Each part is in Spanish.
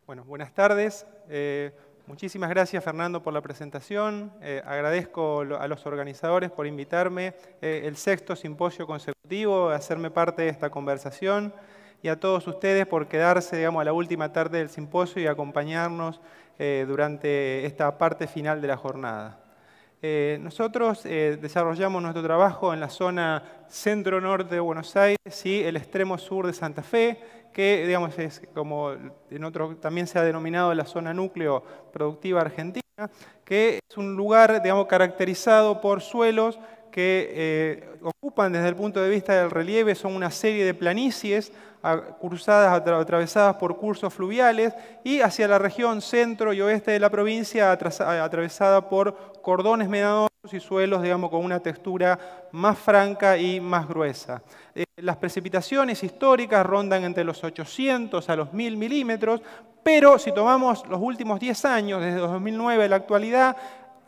Bueno, buenas tardes. Muchísimas gracias, Fernando, por la presentación. Agradezco a los organizadores por invitarme el 6º simposio consecutivo a hacerme parte de esta conversación y a todos ustedes por quedarse, digamos, a la última tarde del simposio y acompañarnos durante esta parte final de la jornada. Nosotros desarrollamos nuestro trabajo en la zona centro-norte de Buenos Aires y el extremo sur de Santa Fe, que digamos, es como también se ha denominado la zona núcleo productiva argentina, que es un lugar, digamos, caracterizado por suelos que ocupan desde el punto de vista del relieve, son una serie de planicies atravesadas por cursos fluviales, y hacia la región centro y oeste de la provincia atravesada por cordones medanosos y suelos, digamos, con una textura más franca y más gruesa. Las precipitaciones históricas rondan entre los 800 a los 1000 milímetros, pero si tomamos los últimos 10 años, desde 2009 a la actualidad,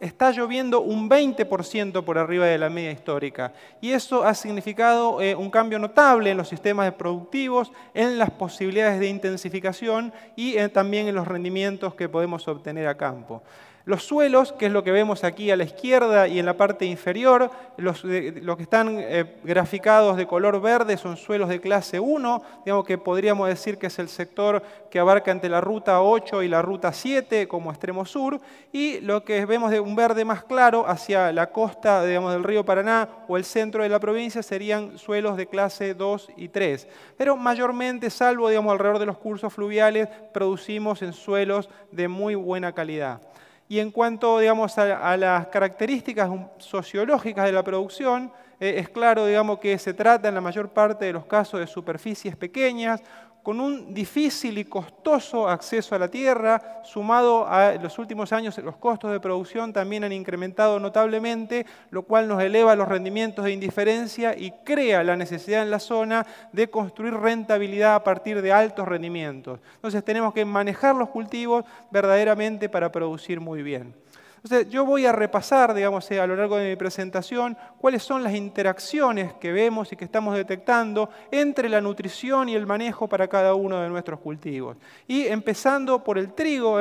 está lloviendo un 20% por arriba de la media histórica. Y eso ha significado un cambio notable en los sistemas productivos, en las posibilidades de intensificación y también en los rendimientos que podemos obtener a campo. Los suelos, que es lo que vemos aquí a la izquierda y en la parte inferior, los que están graficados de color verde son suelos de clase 1, digamos que podríamos decir que es el sector que abarca entre la ruta 8 y la ruta 7 como extremo sur, y lo que vemos de un verde más claro hacia la costa, digamos, del río Paraná o el centro de la provincia serían suelos de clase 2 y 3. Pero mayormente, salvo, digamos, alrededor de los cursos fluviales, producimos en suelos de muy buena calidad. Y en cuanto, digamos, a las características sociológicas de la producción, es claro, digamos, que se trata en la mayor parte de los casos de superficies pequeñas, con un difícil y costoso acceso a la tierra, sumado a los últimos años los costos de producción también han incrementado notablemente, lo cual nos eleva los rendimientos de indiferencia y crea la necesidad en la zona de construir rentabilidad a partir de altos rendimientos. Entonces tenemos que manejar los cultivos verdaderamente para producir muy bien. Entonces, yo voy a repasar, digamos, a lo largo de mi presentación, cuáles son las interacciones que vemos y que estamos detectando entre la nutrición y el manejo para cada uno de nuestros cultivos. Y empezando por el trigo,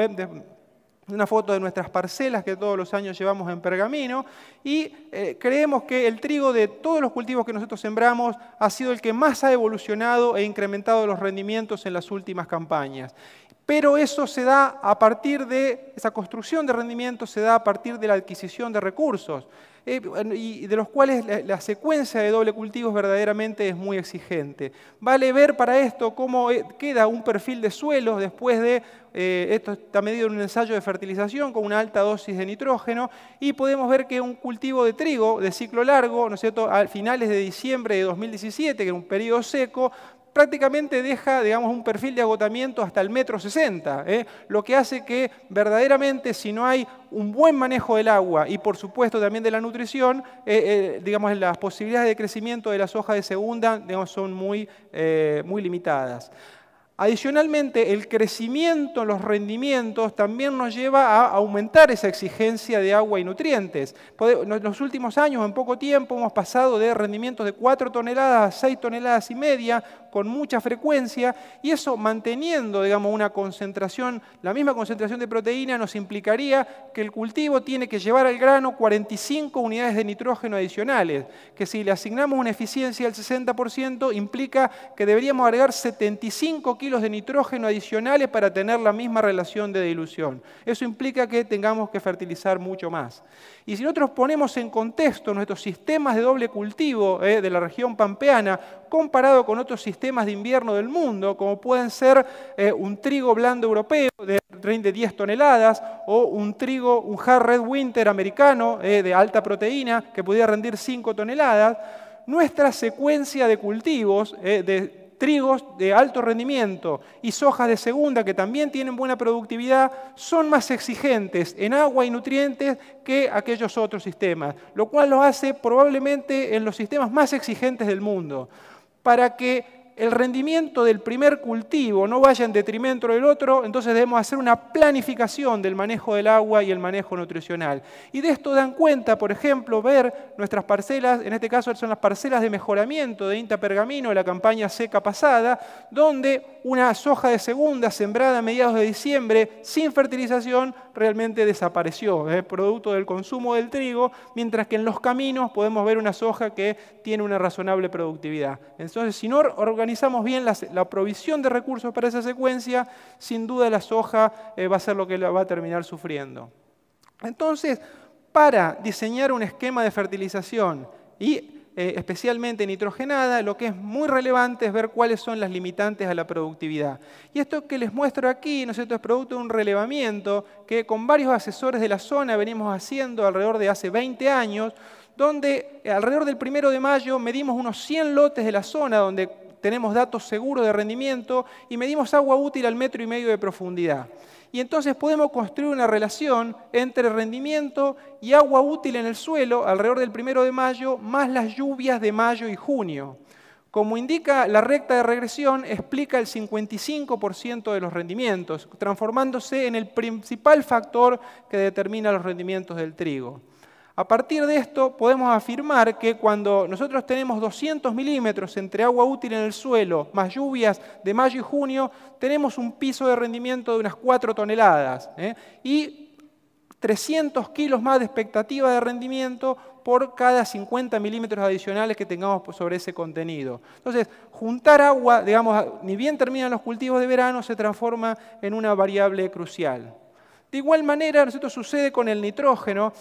una foto de nuestras parcelas que todos los años llevamos en Pergamino, y creemos que el trigo de todos los cultivos que nosotros sembramos ha sido el que más ha evolucionado e incrementado los rendimientos en las últimas campañas. Pero eso se da a partir de, esa construcción de rendimientos se da a partir de la adquisición de recursos, y de los cuales la secuencia de doble cultivos verdaderamente es muy exigente. Vale ver para esto cómo queda un perfil de suelos después de, esto está medido en un ensayo de fertilización con una alta dosis de nitrógeno, y podemos ver que un cultivo de trigo de ciclo largo, ¿no es cierto?, a finales de diciembre de 2017, que era un periodo seco, prácticamente deja, digamos, un perfil de agotamiento hasta el 1,60 m, lo que hace que verdaderamente, si no hay un buen manejo del agua y por supuesto también de la nutrición, digamos, las posibilidades de crecimiento de las hojas de segunda, digamos, son muy limitadas. Adicionalmente, el crecimiento en los rendimientos también nos lleva a aumentar esa exigencia de agua y nutrientes. En los últimos años, en poco tiempo, hemos pasado de rendimientos de 4 toneladas a 6 toneladas y media, con mucha frecuencia, y eso manteniendo, digamos, una concentración, la misma concentración de proteína, nos implicaría que el cultivo tiene que llevar al grano 45 unidades de nitrógeno adicionales, que si le asignamos una eficiencia del 60%, implica que deberíamos agregar 75 kilos de nitrógeno adicionales para tener la misma relación de dilución. Eso implica que tengamos que fertilizar mucho más. Y si nosotros ponemos en contexto nuestros sistemas de doble cultivo de la región pampeana, comparado con otros sistemas de invierno del mundo, como pueden ser un trigo blando europeo de 10 toneladas, o un hard red winter americano de alta proteína que pudiera rendir 5 toneladas, nuestra secuencia de cultivos de trigos de alto rendimiento y sojas de segunda que también tienen buena productividad son más exigentes en agua y nutrientes que aquellos otros sistemas, lo cual los hace probablemente en los sistemas más exigentes del mundo. Para que el rendimiento del primer cultivo no vaya en detrimento del otro, entonces debemos hacer una planificación del manejo del agua y el manejo nutricional. Y de esto dan cuenta, por ejemplo, ver nuestras parcelas, en este caso son las parcelas de mejoramiento de INTA Pergamino de la campaña seca pasada, donde una soja de segunda sembrada a mediados de diciembre sin fertilización realmente desapareció, producto del consumo del trigo, mientras que en los caminos podemos ver una soja que tiene una razonable productividad. Entonces, si no organizamos bien la provisión de recursos para esa secuencia, sin duda la soja va a ser lo que la va a terminar sufriendo. Entonces, para diseñar un esquema de fertilización y especialmente nitrogenada, lo que es muy relevante es ver cuáles son las limitantes a la productividad. Y esto que les muestro aquí, ¿no es cierto?, es producto de un relevamiento que con varios asesores de la zona venimos haciendo alrededor de hace 20 años, donde alrededor del 1 de mayo medimos unos 100 lotes de la zona donde tenemos datos seguros de rendimiento y medimos agua útil al 1,5 metros de profundidad. Y entonces podemos construir una relación entre rendimiento y agua útil en el suelo alrededor del 1 de mayo, más las lluvias de mayo y junio. Como indica la recta de regresión, explica el 55% de los rendimientos, transformándose en el principal factor que determina los rendimientos del trigo. A partir de esto podemos afirmar que cuando nosotros tenemos 200 milímetros entre agua útil en el suelo más lluvias de mayo y junio, tenemos un piso de rendimiento de unas 4 toneladas y 300 kilos más de expectativa de rendimiento por cada 50 milímetros adicionales que tengamos sobre ese contenido. Entonces, juntar agua, digamos, ni bien terminan los cultivos de verano, se transforma en una variable crucial. De igual manera, nosotros sucede con el nitrógeno.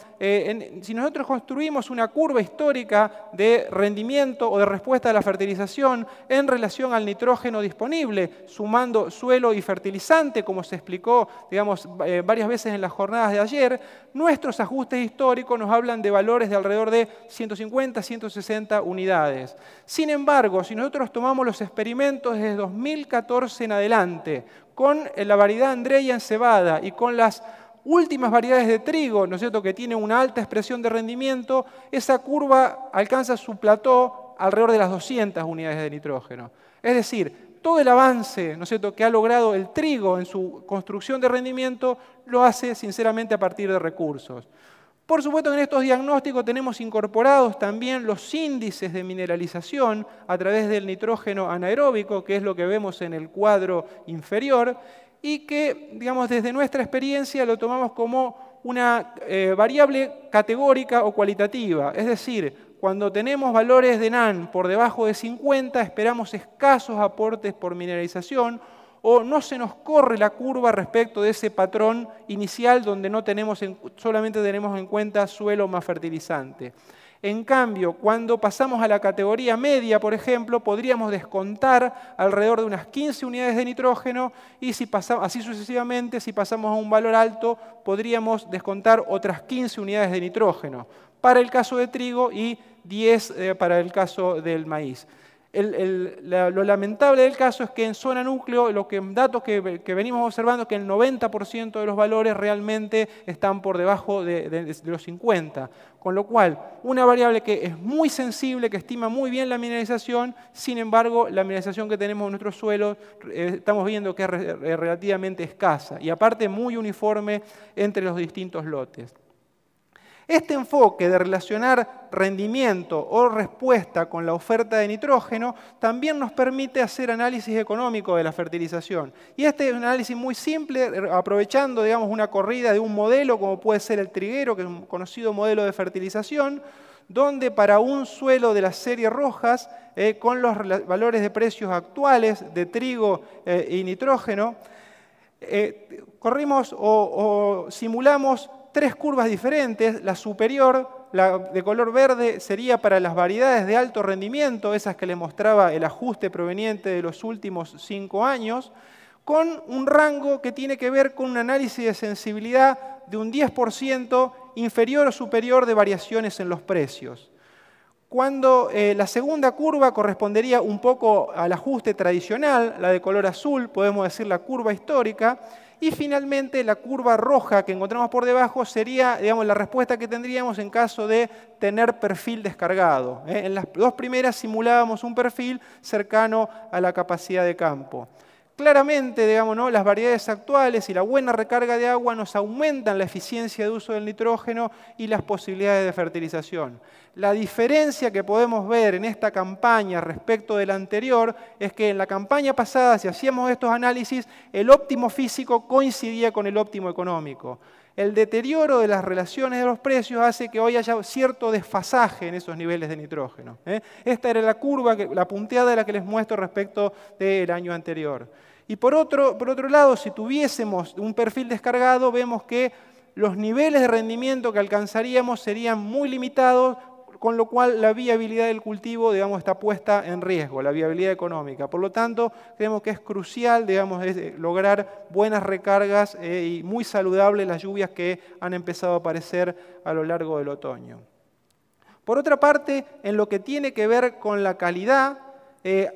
Si nosotros construimos una curva histórica de rendimiento o de respuesta a la fertilización en relación al nitrógeno disponible, sumando suelo y fertilizante, como se explicó, digamos, varias veces en las jornadas de ayer, nuestros ajustes históricos nos hablan de valores de alrededor de 150, 160 unidades. Sin embargo, si nosotros tomamos los experimentos desde 2014 en adelante, con la variedad Andreya en cebada y con las últimas variedades de trigo, ¿no es cierto?, que tiene una alta expresión de rendimiento, esa curva alcanza su plató alrededor de las 200 unidades de nitrógeno. Es decir, todo el avance, ¿no es cierto?, que ha logrado el trigo en su construcción de rendimiento lo hace sinceramente a partir de recursos. Por supuesto que en estos diagnósticos tenemos incorporados también los índices de mineralización a través del nitrógeno anaeróbico, que es lo que vemos en el cuadro inferior, y que, digamos, desde nuestra experiencia lo tomamos como una variable categórica o cualitativa. Es decir, cuando tenemos valores de NaN por debajo de 50, esperamos escasos aportes por mineralización, o no se nos corre la curva respecto de ese patrón inicial donde solamente tenemos en cuenta suelo más fertilizante. En cambio, cuando pasamos a la categoría media, por ejemplo, podríamos descontar alrededor de unas 15 unidades de nitrógeno y así sucesivamente, si pasamos a un valor alto, podríamos descontar otras 15 unidades de nitrógeno para el caso de trigo y 10 para el caso del maíz. Lo lamentable del caso es que en zona núcleo, datos que venimos observando es que el 90% de los valores realmente están por debajo de los 50. Con lo cual, una variable que es muy sensible, que estima muy bien la mineralización, sin embargo, la mineralización que tenemos en nuestros suelos estamos viendo que es relativamente escasa y aparte muy uniforme entre los distintos lotes. Este enfoque de relacionar rendimiento o respuesta con la oferta de nitrógeno también nos permite hacer análisis económico de la fertilización. Y este es un análisis muy simple, aprovechando, digamos, una corrida de un modelo como puede ser el triguero, que es un conocido modelo de fertilización, donde para un suelo de la serie Rojas, con los valores de precios actuales de trigo y nitrógeno, corrimos o simulamos 3 curvas diferentes. La superior, la de color verde, sería para las variedades de alto rendimiento, esas que le mostraba el ajuste proveniente de los últimos 5 años, con un rango que tiene que ver con un análisis de sensibilidad de un 10% inferior o superior de variaciones en los precios. Cuando la segunda curva correspondería un poco al ajuste tradicional, la de color azul, podemos decir la curva histórica, Y finalmente, la curva roja que encontramos por debajo sería, digamos, la respuesta que tendríamos en caso de tener perfil descargado. En las dos primeras simulábamos un perfil cercano a la capacidad de campo. Claramente, digamos, ¿no?, las variedades actuales y la buena recarga de agua nos aumentan la eficiencia de uso del nitrógeno y las posibilidades de fertilización. La diferencia que podemos ver en esta campaña respecto de la anterior es que en la campaña pasada, si hacíamos estos análisis, el óptimo físico coincidía con el óptimo económico. El deterioro de las relaciones de los precios hace que hoy haya cierto desfasaje en esos niveles de nitrógeno. Esta era la curva, la punteada de la que les muestro respecto del año anterior. Y por otro lado, si tuviésemos un perfil descargado, vemos que los niveles de rendimiento que alcanzaríamos serían muy limitados, con lo cual la viabilidad del cultivo, digamos, está puesta en riesgo, la viabilidad económica. Por lo tanto, creemos que es crucial, digamos, lograr buenas recargas y muy saludables las lluvias que han empezado a aparecer a lo largo del otoño. Por otra parte, en lo que tiene que ver con la calidad,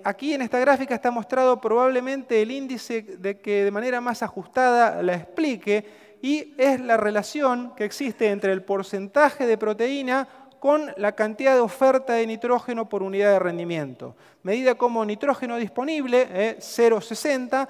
aquí en esta gráfica está mostrado probablemente el índice de que de manera más ajustada la explique, y es la relación que existe entre el porcentaje de proteína con la cantidad de oferta de nitrógeno por unidad de rendimiento. Medida como nitrógeno disponible, 0,60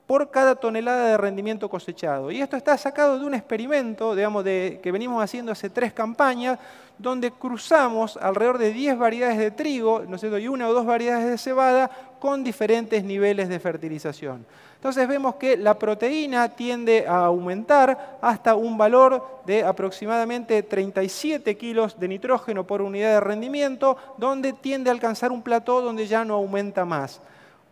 por cada tonelada de rendimiento cosechado. Y esto está sacado de un experimento, digamos, que venimos haciendo hace 3 campañas, donde cruzamos alrededor de 10 variedades de trigo, ¿no es cierto?, y 1 o 2 variedades de cebada con diferentes niveles de fertilización. Entonces vemos que la proteína tiende a aumentar hasta un valor de aproximadamente 37 kilos de nitrógeno por unidad de rendimiento, donde tiende a alcanzar un plató donde ya no aumenta más.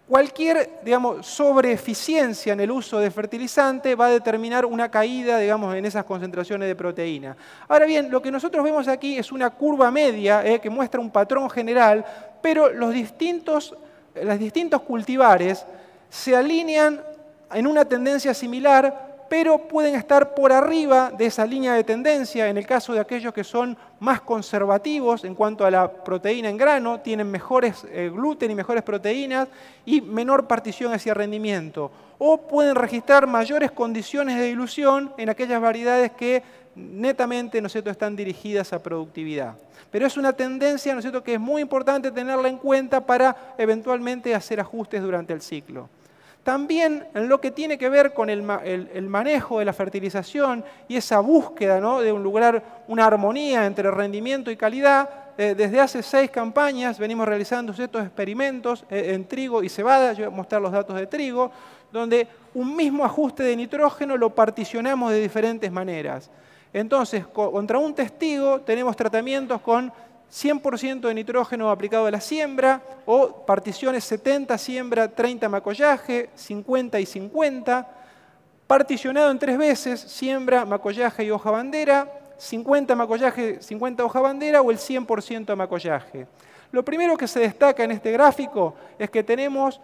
Cualquier, digamos, sobreeficiencia en el uso de fertilizante va a determinar una caída, digamos, en esas concentraciones de proteína. Ahora bien, lo que nosotros vemos aquí es una curva media que muestra un patrón general, pero los distintos cultivares se alinean en una tendencia similar, pero pueden estar por arriba de esa línea de tendencia en el caso de aquellos que son más conservativos en cuanto a la proteína en grano, tienen mejores gluten y mejores proteínas y menor partición hacia rendimiento. O pueden registrar mayores condiciones de dilución en aquellas variedades que netamente, ¿no es cierto?, están dirigidas a productividad. Pero es una tendencia, ¿no es cierto?, que es muy importante tenerla en cuenta para eventualmente hacer ajustes durante el ciclo. También en lo que tiene que ver con el manejo de la fertilización y esa búsqueda, ¿no?, de lograr una armonía entre rendimiento y calidad, desde hace 6 campañas venimos realizando estos experimentos en trigo y cebada. Yo voy a mostrar los datos de trigo, donde un mismo ajuste de nitrógeno lo particionamos de diferentes maneras. Entonces, contra un testigo tenemos tratamientos con 100% de nitrógeno aplicado a la siembra, o particiones 70 siembra, 30 macollaje, 50 y 50, particionado en 3 veces, siembra, macollaje y hoja bandera, 50 macollaje, 50 hoja bandera, o el 100% macollaje. Lo primero que se destaca en este gráfico es que tenemos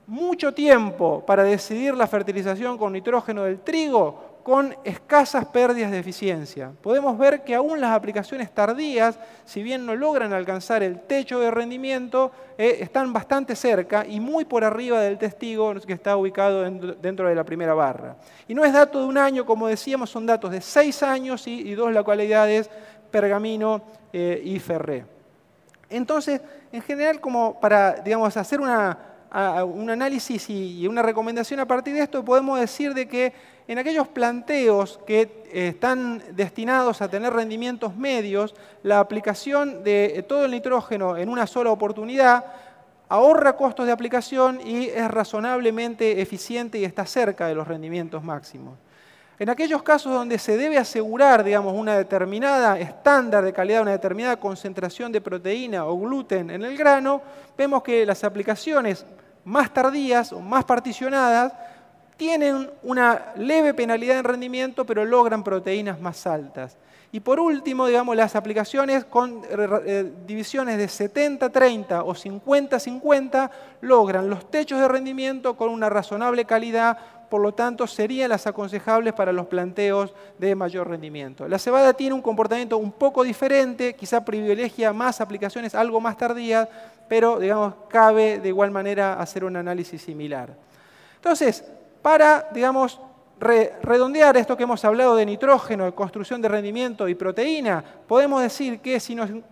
mucho tiempo para decidir la fertilización con nitrógeno del trigo, con escasas pérdidas de eficiencia. Podemos ver que aún las aplicaciones tardías, si bien no logran alcanzar el techo de rendimiento, están bastante cerca y muy por arriba del testigo que está ubicado dentro de la primera barra. Y no es dato de un año, como decíamos, son datos de 6 años y 2 localidades, Pergamino y Ferré. Entonces, en general, como para, digamos, hacer un análisis y una recomendación a partir de esto, podemos decir de que en aquellos planteos que están destinados a tener rendimientos medios, la aplicación de todo el nitrógeno en una sola oportunidad ahorra costos de aplicación y es razonablemente eficiente y está cerca de los rendimientos máximos. En aquellos casos donde se debe asegurar, digamos, una determinada estándar de calidad, una determinada concentración de proteína o gluten en el grano, vemos que las aplicaciones más tardías o más particionadas tienen una leve penalidad en rendimiento, pero logran proteínas más altas. Y por último, digamos, las aplicaciones con divisiones de 70-30 o 50-50 logran los techos de rendimiento con una razonable calidad, por lo tanto serían las aconsejables para los planteos de mayor rendimiento. La cebada tiene un comportamiento un poco diferente, quizá privilegia más aplicaciones algo más tardías, pero digamos, cabe de igual manera hacer un análisis similar. Entonces, para, digamos, redondear esto que hemos hablado de nitrógeno, de construcción de rendimiento y proteína, podemos decir que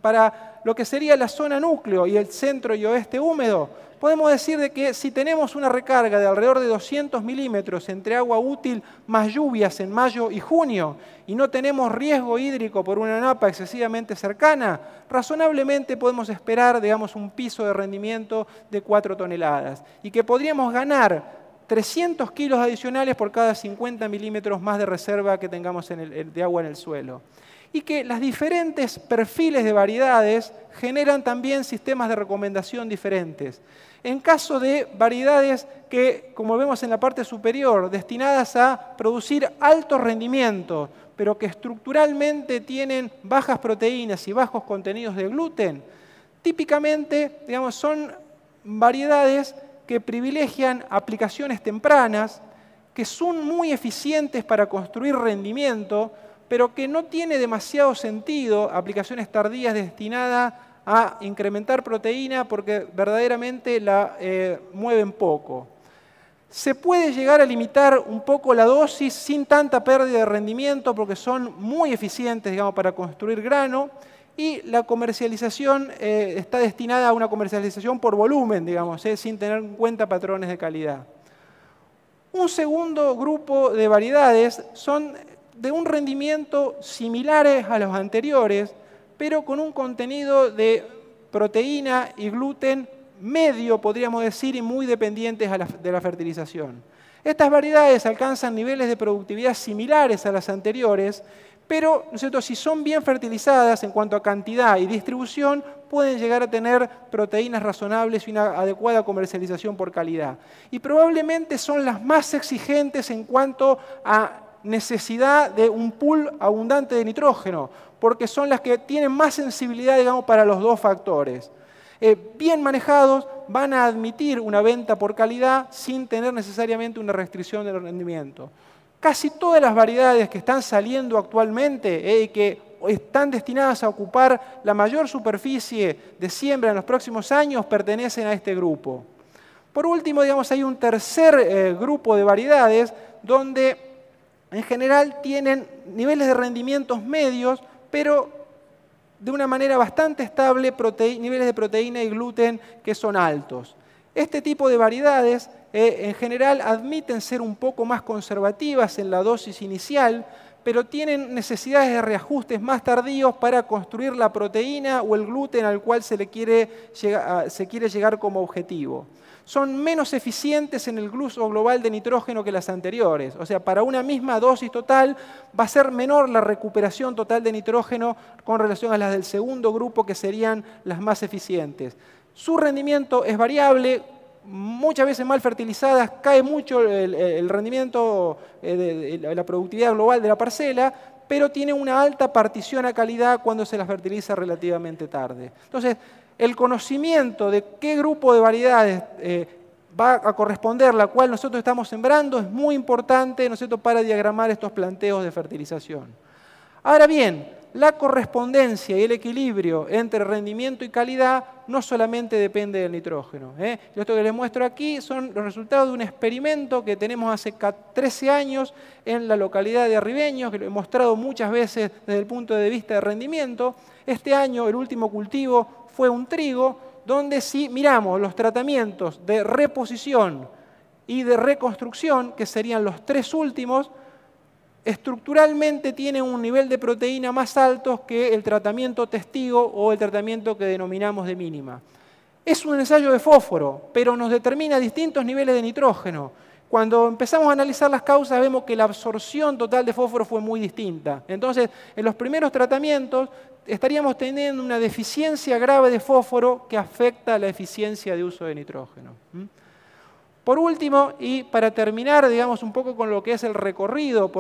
para lo que sería la zona núcleo y el centro y oeste húmedo, podemos decir de que si tenemos una recarga de alrededor de 200 milímetros entre agua útil más lluvias en mayo y junio y no tenemos riesgo hídrico por una napa excesivamente cercana, razonablemente podemos esperar, digamos, un piso de rendimiento de 4 toneladas y que podríamos ganar 300 kilos adicionales por cada 50 milímetros más de reserva que tengamos de agua en el suelo. Y que los diferentes perfiles de variedades generan también sistemas de recomendación diferentes. En caso de variedades que, como vemos en la parte superior, destinadas a producir altos rendimientos, pero que estructuralmente tienen bajas proteínas y bajos contenidos de gluten, típicamente, digamos, son variedades que privilegian aplicaciones tempranas, que son muy eficientes para construir rendimiento, pero que no tiene demasiado sentido aplicaciones tardías destinadas a incrementar proteína porque verdaderamente la mueven poco. Se puede llegar a limitar un poco la dosis sin tanta pérdida de rendimiento porque son muy eficientes, digamos, para construir grano, y la comercialización está destinada a una comercialización por volumen, digamos, sin tener en cuenta patrones de calidad. Un segundo grupo de variedades son de un rendimiento similares a los anteriores, pero con un contenido de proteína y gluten medio, podríamos decir, y muy dependientes de la fertilización. Estas variedades alcanzan niveles de productividad similares a las anteriores, pero, ¿no es cierto?, si son bien fertilizadas en cuanto a cantidad y distribución, pueden llegar a tener proteínas razonables y una adecuada comercialización por calidad. Y probablemente son las más exigentes en cuanto a necesidad de un pool abundante de nitrógeno, porque son las que tienen más sensibilidad, digamos, para los dos factores. Bien manejados, van a admitir una venta por calidad sin tener necesariamente una restricción del rendimiento. Casi todas las variedades que están saliendo actualmente y que están destinadas a ocupar la mayor superficie de siembra en los próximos años pertenecen a este grupo. Por último, digamos, hay un tercer grupo de variedades donde en general tienen niveles de rendimientos medios, pero de una manera bastante estable, niveles de proteína y gluten que son altos. Este tipo de variedades en general admiten ser un poco más conservativas en la dosis inicial, pero tienen necesidades de reajustes más tardíos para construir la proteína o el gluten al cual se quiere llegar como objetivo. Son menos eficientes en el uso global de nitrógeno que las anteriores. O sea, para una misma dosis total va a ser menor la recuperación total de nitrógeno con relación a las del segundo grupo, que serían las más eficientes. Su rendimiento es variable, muchas veces mal fertilizadas, cae mucho el rendimiento, la productividad global de la parcela, pero tiene una alta partición a calidad cuando se la fertiliza relativamente tarde. Entonces, el conocimiento de qué grupo de variedades va a corresponder la cual nosotros estamos sembrando es muy importante, ¿no es cierto?, para diagramar estos planteos de fertilización. Ahora bien, la correspondencia y el equilibrio entre rendimiento y calidad no solamente depende del nitrógeno. Esto que les muestro aquí son los resultados de un experimento que tenemos hace 13 años en la localidad de Arribeños, que lo he mostrado muchas veces desde el punto de vista de rendimiento. Este año el último cultivo fue un trigo, donde si miramos los tratamientos de reposición y de reconstrucción, que serían los tres últimos, estructuralmente tienen un nivel de proteína más alto que el tratamiento testigo o el tratamiento que denominamos de mínima. Es un ensayo de fósforo, pero nos determina distintos niveles de nitrógeno. Cuando empezamos a analizar las causas vemos que la absorción total de fósforo fue muy distinta. Entonces, en los primeros tratamientos estaríamos teniendo una deficiencia grave de fósforo que afecta la eficiencia de uso de nitrógeno. Por último, y para terminar, digamos, un poco con lo que es el recorrido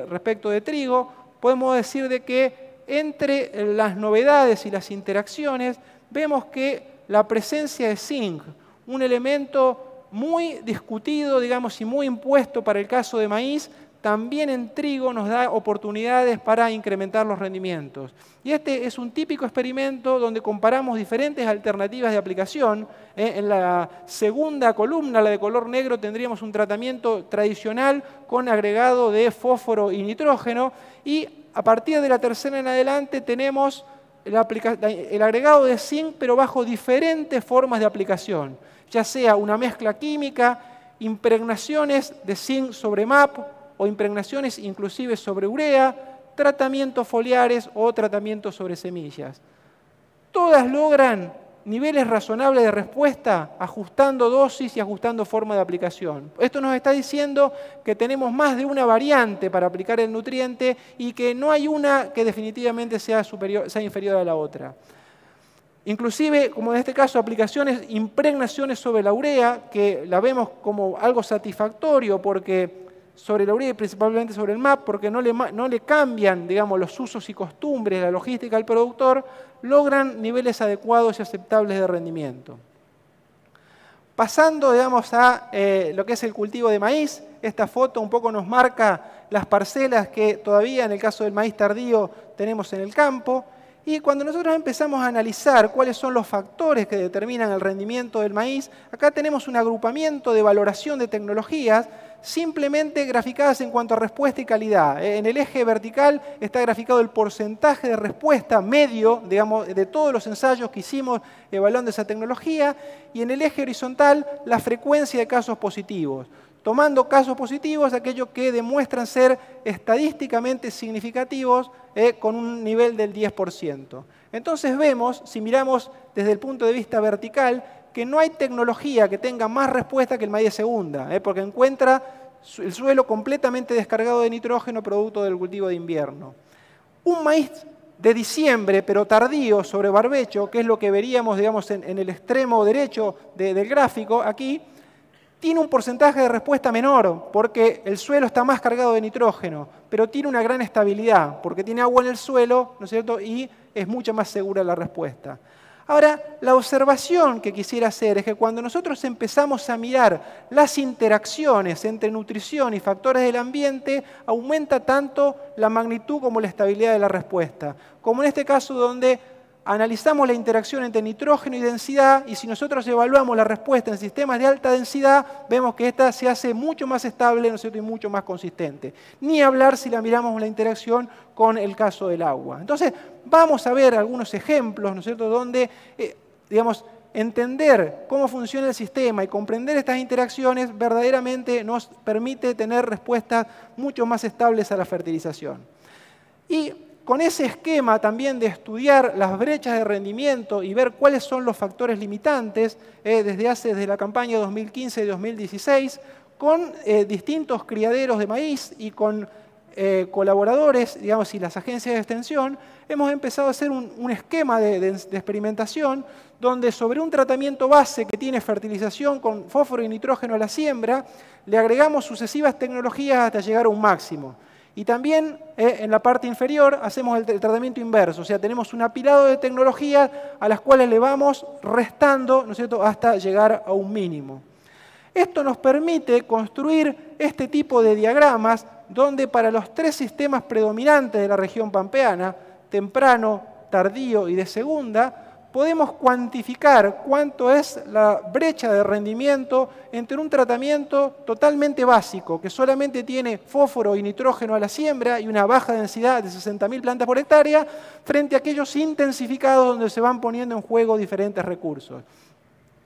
respecto de trigo, podemos decir de que entre las novedades y las interacciones vemos que la presencia de zinc, un elemento muy discutido, digamos, y muy impuesto para el caso de maíz, también en trigo nos da oportunidades para incrementar los rendimientos. Y este es un típico experimento donde comparamos diferentes alternativas de aplicación. En la segunda columna, la de color negro, tendríamos un tratamiento tradicional con agregado de fósforo y nitrógeno, y a partir de la tercera en adelante tenemos el agregado de zinc, pero bajo diferentes formas de aplicación, ya sea una mezcla química, impregnaciones de zinc sobre MAP o impregnaciones inclusive sobre urea, tratamientos foliares o tratamientos sobre semillas. Todas logran niveles razonables de respuesta ajustando dosis y ajustando forma de aplicación. Esto nos está diciendo que tenemos más de una variante para aplicar el nutriente y que no hay una que definitivamente sea inferior a la otra. Inclusive, como en este caso, aplicaciones, impregnaciones sobre la urea, que la vemos como algo satisfactorio porque sobre la urea y principalmente sobre el MAP, porque no le cambian, digamos, los usos y costumbres, la logística al productor, logran niveles adecuados y aceptables de rendimiento. Pasando, digamos, a lo que es el cultivo de maíz, esta foto un poco nos marca las parcelas que todavía en el caso del maíz tardío tenemos en el campo. Y cuando nosotros empezamos a analizar cuáles son los factores que determinan el rendimiento del maíz, acá tenemos un agrupamiento de valoración de tecnologías simplemente graficadas en cuanto a respuesta y calidad. En el eje vertical está graficado el porcentaje de respuesta medio, digamos, de todos los ensayos que hicimos evaluando esa tecnología, y en el eje horizontal la frecuencia de casos positivos. Tomando casos positivos, aquellos que demuestran ser estadísticamente significativos con un nivel del 10%. Entonces vemos, si miramos desde el punto de vista vertical, que no hay tecnología que tenga más respuesta que el maíz de segunda, porque encuentra el suelo completamente descargado de nitrógeno producto del cultivo de invierno. Un maíz de diciembre, pero tardío, sobre barbecho, que es lo que veríamos, digamos, en el extremo derecho del gráfico, aquí, tiene un porcentaje de respuesta menor porque el suelo está más cargado de nitrógeno, pero tiene una gran estabilidad porque tiene agua en el suelo, ¿no es cierto?, y es mucho más segura la respuesta. Ahora, la observación que quisiera hacer es que cuando nosotros empezamos a mirar las interacciones entre nutrición y factores del ambiente, aumenta tanto la magnitud como la estabilidad de la respuesta, como en este caso donde analizamos la interacción entre nitrógeno y densidad, y si nosotros evaluamos la respuesta en sistemas de alta densidad, vemos que esta se hace mucho más estable, ¿no es cierto?, y mucho más consistente. Ni hablar si la miramos la interacción con el caso del agua. Entonces, vamos a ver algunos ejemplos, ¿no es cierto?, donde, digamos, entender cómo funciona el sistema y comprender estas interacciones verdaderamente nos permite tener respuestas mucho más estables a la fertilización. Y con ese esquema también de estudiar las brechas de rendimiento y ver cuáles son los factores limitantes, desde la campaña 2015 y 2016, con distintos criaderos de maíz y con colaboradores, digamos, y las agencias de extensión, hemos empezado a hacer un esquema de experimentación donde sobre un tratamiento base que tiene fertilización con fósforo y nitrógeno a la siembra, le agregamos sucesivas tecnologías hasta llegar a un máximo. Y también en la parte inferior hacemos el tratamiento inverso, o sea, tenemos un apilado de tecnologías a las cuales le vamos restando, ¿no es cierto?, hasta llegar a un mínimo. Esto nos permite construir este tipo de diagramas donde para los tres sistemas predominantes de la región pampeana, temprano, tardío y de segunda, podemos cuantificar cuánto es la brecha de rendimiento entre un tratamiento totalmente básico, que solamente tiene fósforo y nitrógeno a la siembra y una baja densidad de 60.000 plantas por hectárea, frente a aquellos intensificados donde se van poniendo en juego diferentes recursos.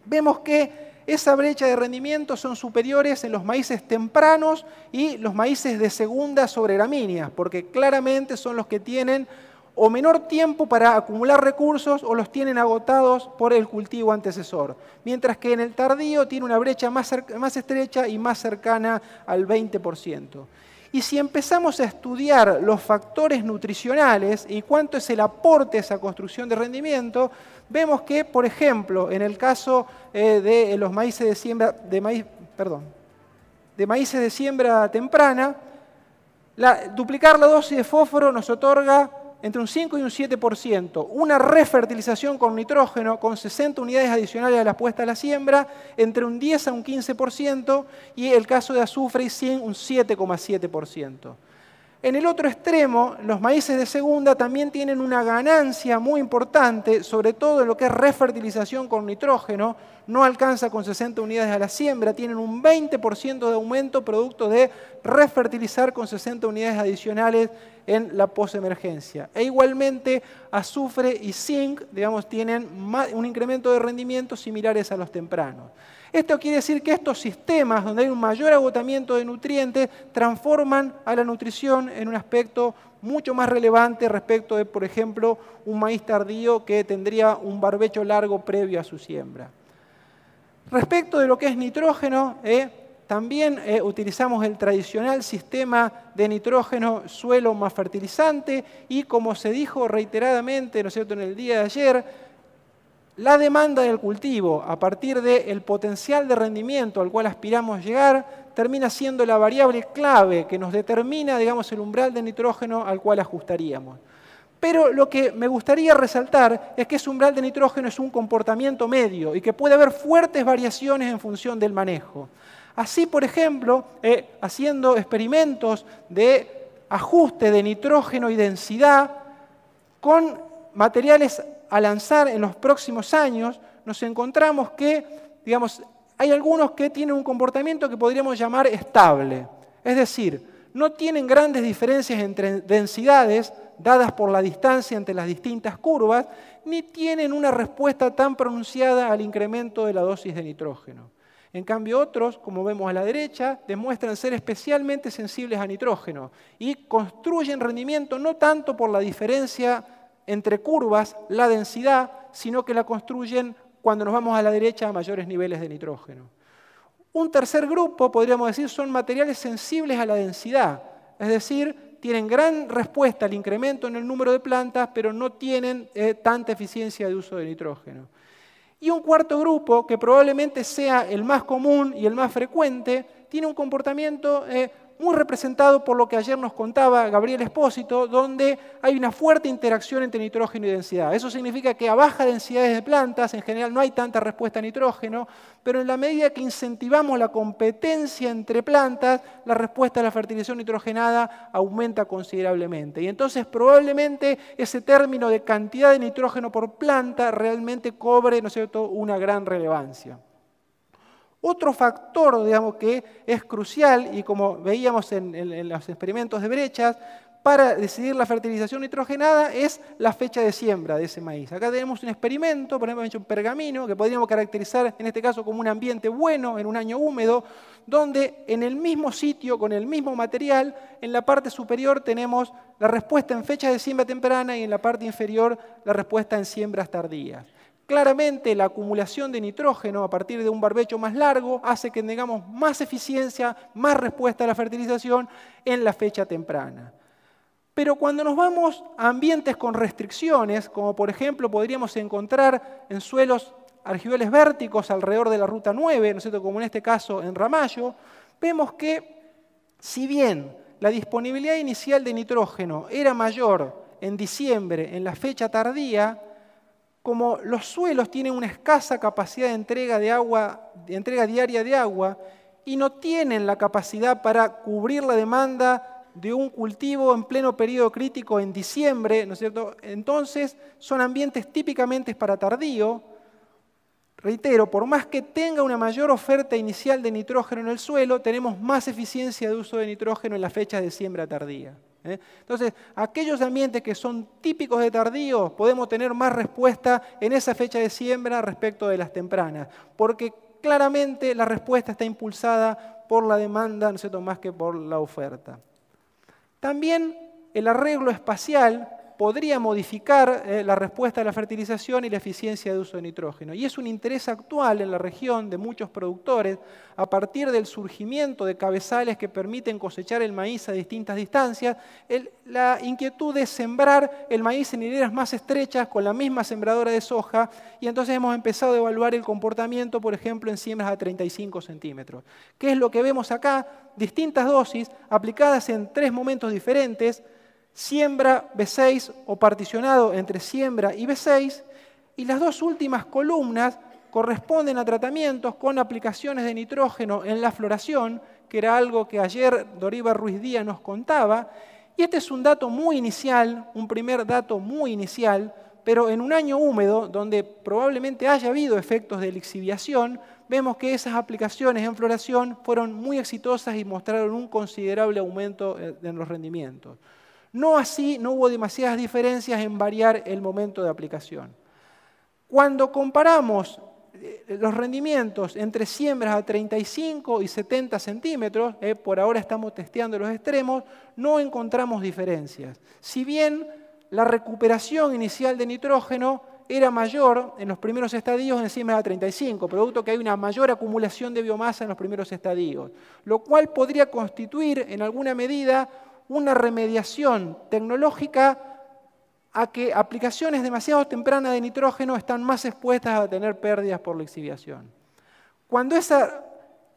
Vemos que esa brecha de rendimiento son superiores en los maíces tempranos y los maíces de segunda sobre gramíneas, porque claramente son los que tienen o menor tiempo para acumular recursos o los tienen agotados por el cultivo antecesor. Mientras que en el tardío tiene una brecha más estrecha y más cercana al 20%. Y si empezamos a estudiar los factores nutricionales y cuánto es el aporte a esa construcción de rendimiento, vemos que, por ejemplo, en el caso de los maíces de siembra, de maíces de siembra temprana, duplicar la dosis de fósforo nos otorga entre un 5 y un 7%, una refertilización con nitrógeno con 60 unidades adicionales a la puesta a la siembra, entre un 10 a un 15%, y el caso de azufre y zinc un 7,7%. En el otro extremo, los maíces de segunda también tienen una ganancia muy importante, sobre todo en lo que es refertilización con nitrógeno. No alcanza con 60 unidades a la siembra, tienen un 20% de aumento producto de refertilizar con 60 unidades adicionales en la posemergencia. E igualmente, azufre y zinc, digamos, tienen un incremento de rendimiento similares a los tempranos. Esto quiere decir que estos sistemas, donde hay un mayor agotamiento de nutrientes, transforman a la nutrición en un aspecto mucho más relevante respecto de, por ejemplo, un maíz tardío que tendría un barbecho largo previo a su siembra. Respecto de lo que es nitrógeno, también utilizamos el tradicional sistema de nitrógeno suelo más fertilizante y, como se dijo reiteradamente, ¿no es cierto?, en el día de ayer, la demanda del cultivo a partir del potencial de rendimiento al cual aspiramos llegar termina siendo la variable clave que nos determina, digamos, el umbral de nitrógeno al cual ajustaríamos. Pero lo que me gustaría resaltar es que ese umbral de nitrógeno es un comportamiento medio y que puede haber fuertes variaciones en función del manejo. Así, por ejemplo, haciendo experimentos de ajuste de nitrógeno y densidad con materiales a lanzar en los próximos años, nos encontramos que, digamos, hay algunos que tienen un comportamiento que podríamos llamar estable. Es decir, no tienen grandes diferencias entre densidades dadas por la distancia entre las distintas curvas, ni tienen una respuesta tan pronunciada al incremento de la dosis de nitrógeno. En cambio, otros, como vemos a la derecha, demuestran ser especialmente sensibles a nitrógeno y construyen rendimiento no tanto por la diferencia entre curvas, la densidad, sino que la construyen cuando nos vamos a la derecha a mayores niveles de nitrógeno. Un tercer grupo, podríamos decir, son materiales sensibles a la densidad, es decir, tienen gran respuesta al incremento en el número de plantas, pero no tienen tanta eficiencia de uso de nitrógeno. Y un cuarto grupo, que probablemente sea el más común y el más frecuente, tiene un comportamiento muy representado por lo que ayer nos contaba Gabriel Espósito, donde hay una fuerte interacción entre nitrógeno y densidad. Eso significa que a bajas densidades de plantas, en general no hay tanta respuesta a nitrógeno, pero en la medida que incentivamos la competencia entre plantas, la respuesta a la fertilización nitrogenada aumenta considerablemente. Y entonces probablemente ese término de cantidad de nitrógeno por planta realmente cobre, ¿no es cierto?, una gran relevancia. Otro factor, digamos, que es crucial, y como veíamos en los experimentos de brechas, para decidir la fertilización nitrogenada es la fecha de siembra de ese maíz. Acá tenemos un experimento, por ejemplo, hecho un pergamino, que podríamos caracterizar en este caso como un ambiente bueno, en un año húmedo, donde en el mismo sitio, con el mismo material, en la parte superior tenemos la respuesta en fecha de siembra temprana y en la parte inferior la respuesta en siembras tardías. Claramente la acumulación de nitrógeno a partir de un barbecho más largo hace que tengamos más eficiencia, más respuesta a la fertilización en la fecha temprana. Pero cuando nos vamos a ambientes con restricciones, como por ejemplo podríamos encontrar en suelos argiveles vérticos alrededor de la ruta 9, ¿no es cierto?, como en este caso en Ramallo, vemos que si bien la disponibilidad inicial de nitrógeno era mayor en diciembre, en la fecha tardía, como los suelos tienen una escasa capacidad de entrega diaria de agua y no tienen la capacidad para cubrir la demanda de un cultivo en pleno periodo crítico en diciembre, ¿no es cierto?, entonces son ambientes típicamente para tardío. Reitero, por más que tenga una mayor oferta inicial de nitrógeno en el suelo, tenemos más eficiencia de uso de nitrógeno en la fecha de siembra tardía. Entonces, aquellos ambientes que son típicos de tardío, podemos tener más respuesta en esa fecha de siembra respecto de las tempranas, porque claramente la respuesta está impulsada por la demanda, ¿no es cierto?, más que por la oferta. También el arreglo espacial podría modificar la respuesta a la fertilización y la eficiencia de uso de nitrógeno. Y es un interés actual en la región de muchos productores a partir del surgimiento de cabezales que permiten cosechar el maíz a distintas distancias, la inquietud de sembrar el maíz en hileras más estrechas con la misma sembradora de soja, y entonces hemos empezado a evaluar el comportamiento, por ejemplo, en siembras a 35 centímetros. ¿Qué es lo que vemos acá? Distintas dosis aplicadas en 3 momentos diferentes, siembra B6 o particionado entre siembra y B6, y las dos últimas columnas corresponden a tratamientos con aplicaciones de nitrógeno en la floración, que era algo que ayer Doriva Ruiz Díaz nos contaba, y este es un dato muy inicial, un primer dato muy inicial, pero en un año húmedo, donde probablemente haya habido efectos de lixiviación, vemos que esas aplicaciones en floración fueron muy exitosas y mostraron un considerable aumento en los rendimientos. No así, no hubo demasiadas diferencias en variar el momento de aplicación. Cuando comparamos los rendimientos entre siembras a 35 y 70 centímetros, por ahora estamos testeando los extremos, no encontramos diferencias. Si bien la recuperación inicial de nitrógeno era mayor en los primeros estadios en siembras a 35, producto que hay una mayor acumulación de biomasa en los primeros estadios, lo cual podría constituir en alguna medida una remediación tecnológica a que aplicaciones demasiado tempranas de nitrógeno están más expuestas a tener pérdidas por lixiviación. Cuando esa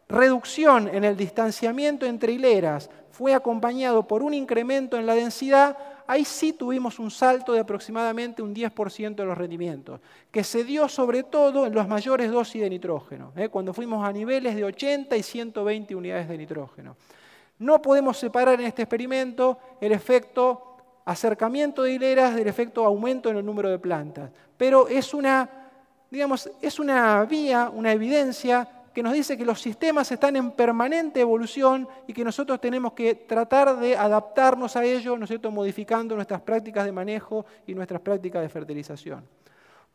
reducción en el distanciamiento entre hileras fue acompañado por un incremento en la densidad, ahí sí tuvimos un salto de aproximadamente un 10% de los rendimientos, que se dio sobre todo en las mayores dosis de nitrógeno, cuando fuimos a niveles de 80 y 120 unidades de nitrógeno. No podemos separar en este experimento el efecto acercamiento de hileras del efecto aumento en el número de plantas, pero es una vía, una evidencia que nos dice que los sistemas están en permanente evolución y que nosotros tenemos que tratar de adaptarnos a ello, ¿no es cierto?, modificando nuestras prácticas de manejo y nuestras prácticas de fertilización.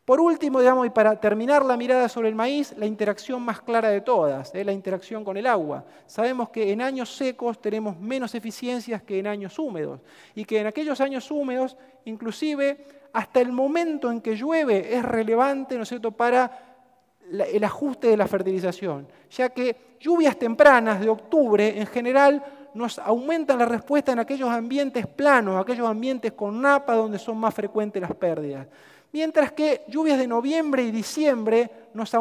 Por último, y para terminar la mirada sobre el maíz, la interacción más clara de todas, la interacción con el agua. Sabemos que en años secos tenemos menos eficiencias que en años húmedos y que en aquellos años húmedos, inclusive hasta el momento en que llueve es relevante, ¿no es cierto?, para el ajuste de la fertilización, ya que lluvias tempranas de octubre en general nos aumentan la respuesta en aquellos ambientes planos, aquellos ambientes con napa donde son más frecuentes las pérdidas. Mientras que lluvias de noviembre y diciembre nos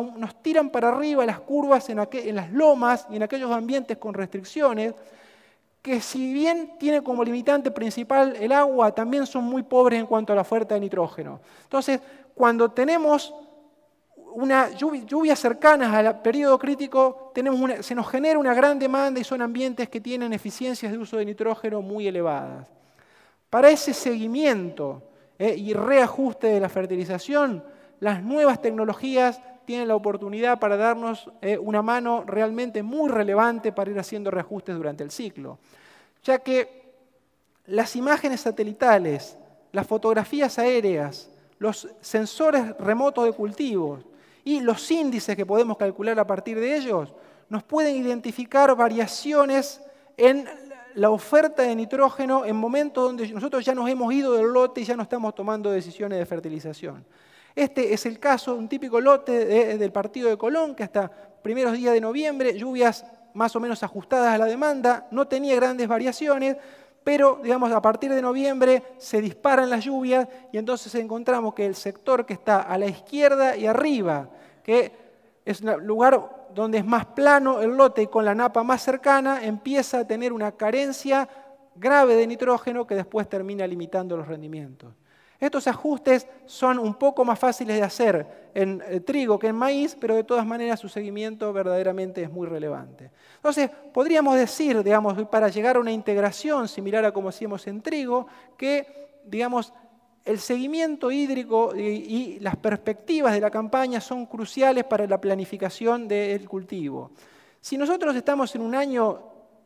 tiran para arriba las curvas en las lomas y en aquellos ambientes con restricciones, que si bien tiene como limitante principal el agua, también son muy pobres en cuanto a la oferta de nitrógeno. Entonces, cuando tenemos lluvias cercanas al periodo crítico, se nos genera una gran demanda y son ambientes que tienen eficiencias de uso de nitrógeno muy elevadas. Para ese seguimiento y reajuste de la fertilización, las nuevas tecnologías tienen la oportunidad para darnos una mano realmente muy relevante para ir haciendo reajustes durante el ciclo, ya que las imágenes satelitales, las fotografías aéreas, los sensores remotos de cultivos y los índices que podemos calcular a partir de ellos nos pueden identificar variaciones en la oferta de nitrógeno en momentos donde nosotros ya nos hemos ido del lote y ya no estamos tomando decisiones de fertilización. Este es el caso, un típico lote del partido de Colón, que hasta primeros días de noviembre, lluvias más o menos ajustadas a la demanda, no tenía grandes variaciones, pero a partir de noviembre se disparan las lluvias y entonces encontramos que el sector que está a la izquierda y arriba, que es un lugar donde es más plano el lote y con la napa más cercana, empieza a tener una carencia grave de nitrógeno que después termina limitando los rendimientos. Estos ajustes son un poco más fáciles de hacer en trigo que en maíz, pero de todas maneras su seguimiento verdaderamente es muy relevante. Entonces, podríamos decir, para llegar a una integración similar a como hacíamos en trigo, que, el seguimiento hídrico y las perspectivas de la campaña son cruciales para la planificación del cultivo. Si nosotros estamos en un año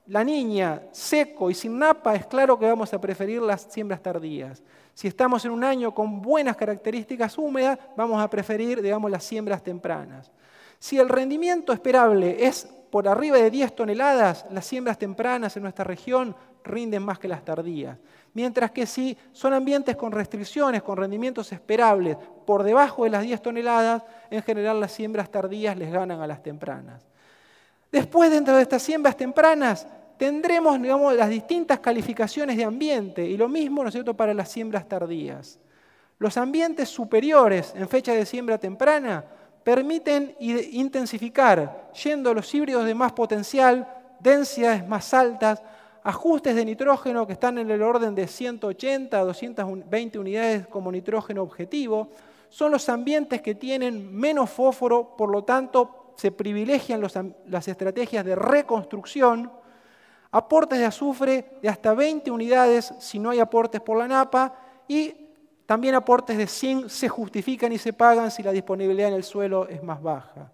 La Niña, seco y sin napa, es claro que vamos a preferir las siembras tardías. Si estamos en un año con buenas características húmedas, vamos a preferir, las siembras tempranas. Si el rendimiento esperable es por arriba de 10 toneladas, las siembras tempranas en nuestra región rinden más que las tardías. Mientras que si son ambientes con restricciones, con rendimientos esperables por debajo de las 10 toneladas, en general las siembras tardías les ganan a las tempranas. Después, dentro de estas siembras tempranas, tendremos las distintas calificaciones de ambiente y lo mismo, ¿no es cierto?, para las siembras tardías. Los ambientes superiores en fecha de siembra temprana permiten intensificar, yendo a los híbridos de más potencial, densidades más altas, ajustes de nitrógeno que están en el orden de 180 a 220 unidades como nitrógeno objetivo. Son los ambientes que tienen menos fósforo, por lo tanto se privilegian las estrategias de reconstrucción. Aportes de azufre de hasta 20 unidades si no hay aportes por la napa, y también aportes de zinc se justifican y se pagan si la disponibilidad en el suelo es más baja.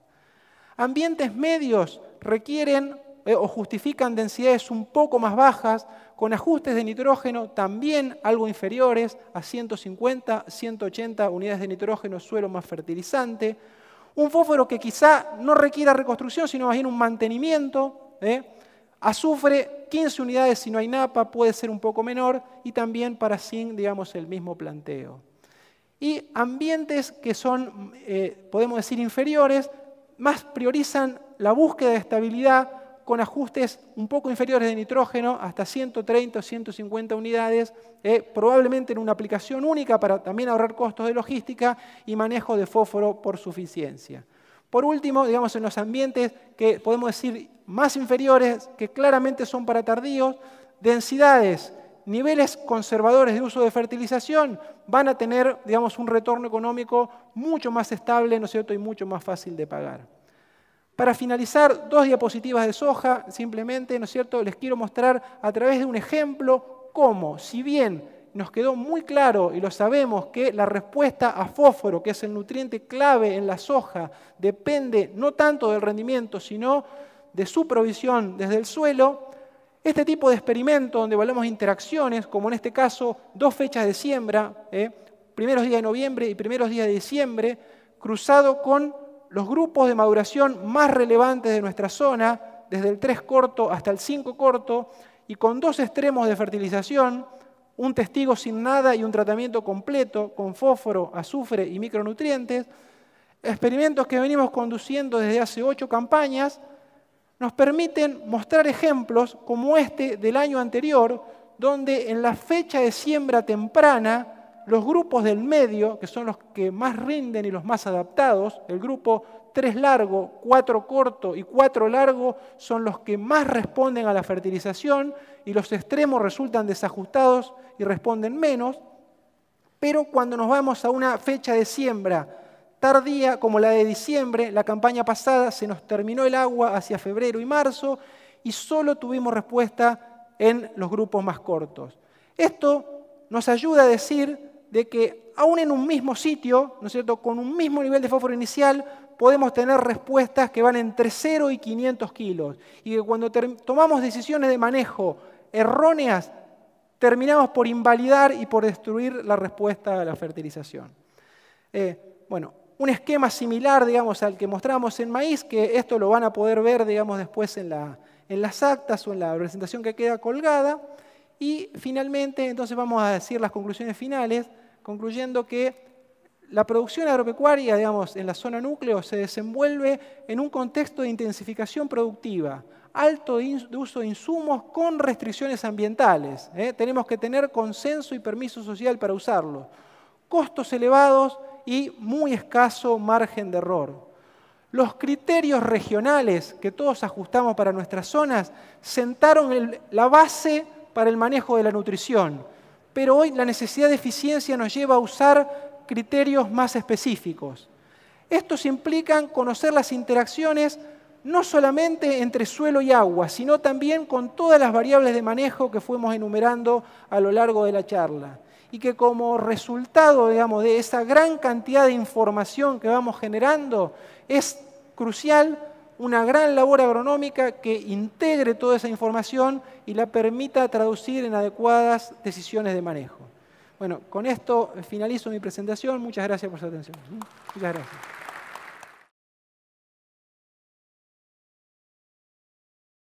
Ambientes medios requieren o justifican densidades un poco más bajas, con ajustes de nitrógeno también algo inferiores a 150, 180 unidades de nitrógeno, suelo más fertilizante. Un fósforo que quizá no requiera reconstrucción, sino más bien un mantenimiento. Azufre, 15 unidades si no hay napa, puede ser un poco menor, y también para zinc, digamos, el mismo planteo. Y ambientes que son, podemos decir, inferiores, más priorizan la búsqueda de estabilidad con ajustes un poco inferiores de nitrógeno, hasta 130 o 150 unidades, probablemente en una aplicación única para también ahorrar costos de logística y manejo de fósforo por suficiencia. Por último, digamos, en los ambientes que podemos decir más inferiores, que claramente son para tardíos, densidades, niveles conservadores de uso de fertilización van a tener, digamos, un retorno económico mucho más estable, ¿no es cierto?, y mucho más fácil de pagar. Para finalizar, 2 diapositivas de soja, simplemente, ¿no es cierto?, les quiero mostrar a través de un ejemplo cómo, si bien nos quedó muy claro y lo sabemos que la respuesta a fósforo, que es el nutriente clave en la soja, depende no tanto del rendimiento, sino de su provisión desde el suelo, este tipo de experimento donde evaluamos interacciones, como en este caso 2 fechas de siembra, primeros días de noviembre y primeros días de diciembre, cruzado con los grupos de maduración más relevantes de nuestra zona, desde el 3 corto hasta el 5 corto, y con 2 extremos de fertilización, un testigo sin nada y un tratamiento completo con fósforo, azufre y micronutrientes, experimentos que venimos conduciendo desde hace 8 campañas, nos permiten mostrar ejemplos como este del año anterior, donde en la fecha de siembra temprana, los grupos del medio, que son los que más rinden y los más adaptados, el grupo 3 largo, 4 corto y 4 largo, son los que más responden a la fertilización, y los extremos resultan desajustados y responden menos. Pero cuando nos vamos a una fecha de siembra tardía, como la de diciembre, la campaña pasada se nos terminó el agua hacia febrero y marzo, y solo tuvimos respuesta en los grupos más cortos. Esto nos ayuda a decir de que aún en un mismo sitio, ¿no es cierto?, con un mismo nivel de fósforo inicial, podemos tener respuestas que van entre 0 y 500 kilos. Y que cuando tomamos decisiones de manejo erróneas, terminamos por invalidar y por destruir la respuesta a la fertilización. Bueno, un esquema similar, digamos, al que mostramos en maíz, que esto lo van a poder ver, digamos, después en las actas o en la presentación que queda colgada. Y finalmente, entonces vamos a decir las conclusiones finales, concluyendo que la producción agropecuaria, digamos, en la zona núcleo se desenvuelve en un contexto de intensificación productiva, alto de uso de insumos con restricciones ambientales. Tenemos que tener consenso y permiso social para usarlo. Costos elevados y muy escaso margen de error. Los criterios regionales que todos ajustamos para nuestras zonas sentaron la base para el manejo de la nutrición, pero hoy la necesidad de eficiencia nos lleva a usar criterios más específicos. Estos implican conocer las interacciones no solamente entre suelo y agua, sino también con todas las variables de manejo que fuimos enumerando a lo largo de la charla. Y que como resultado, digamos, de esa gran cantidad de información que vamos generando, es crucial una gran labor agronómica que integre toda esa información y la permita traducir en adecuadas decisiones de manejo. Bueno, con esto finalizo mi presentación. Muchas gracias por su atención. Muchas gracias.